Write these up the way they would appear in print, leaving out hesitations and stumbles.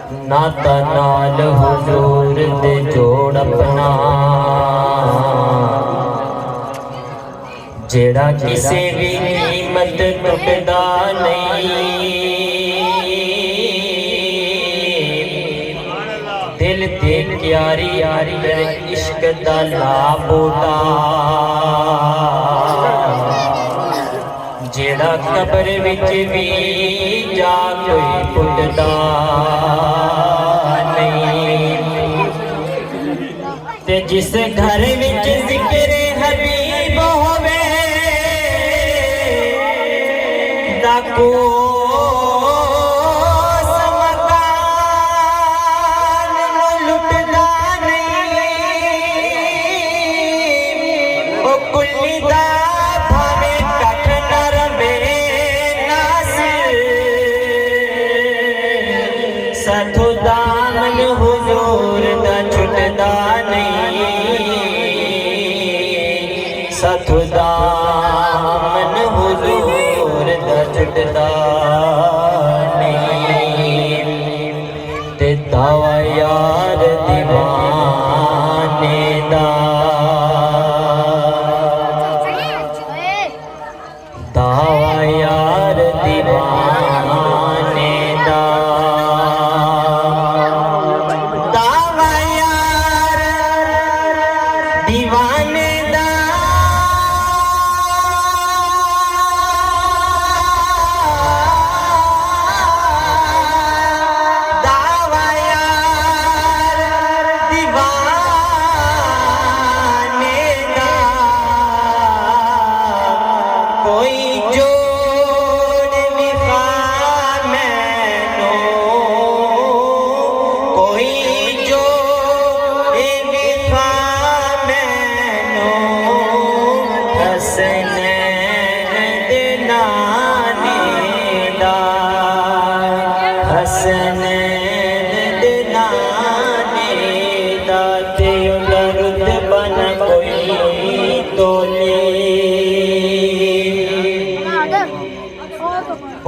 नाता नाल हुजूर दे जोड़ अपना जेड़ा किसे भी कीमत टुटदा नहीं। दिल ते क्यारी यारी इश्क दा ला बूटा जेड़ा कब्र विच भी जा कोई पुटदा नहीं। ते जिस घर विच जिक्र हबीब होवे ताको साथो दामन हुजूर दा छुटदा नहीं। साथो दामन हुजूर दा छुटदा नहीं। ते दावा यार दीवाने दा दावा यार दीवाने दा दीवाने दा दावा यार दीवाने दा कोई जोड़ विफा मैनो कोई हसनैन नाने दा ते उंदा रुतबा न कोई तोले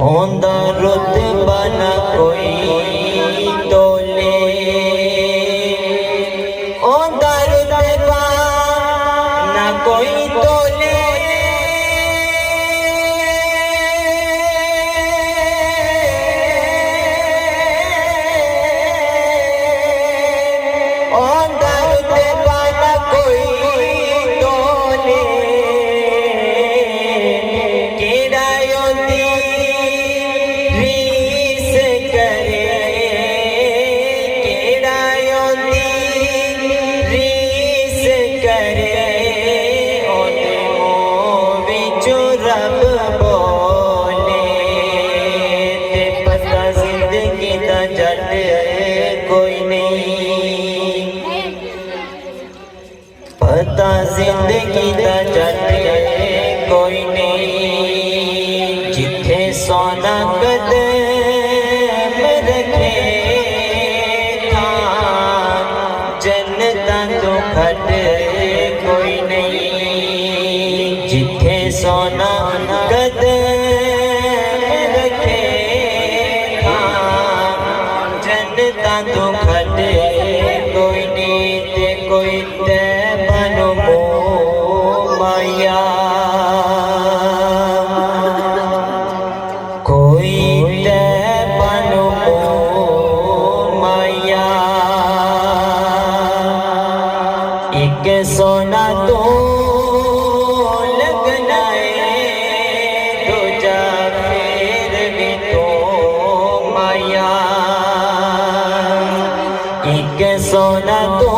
उंदा रुतबा न कोई तोले उंदा रुतबा न कोई तोले पता जिंदगी दा जट कोई नहीं। जिथे सोना कदम रखे जन्नतां तो घट कोई नहीं। जिथे सोना कदम रखे जन्नतां तो घट कोई नहीं। ते कोई माया कोई बनो माया एक सोना तो लगना है दूजा फिर भी तो माया एक सोना तो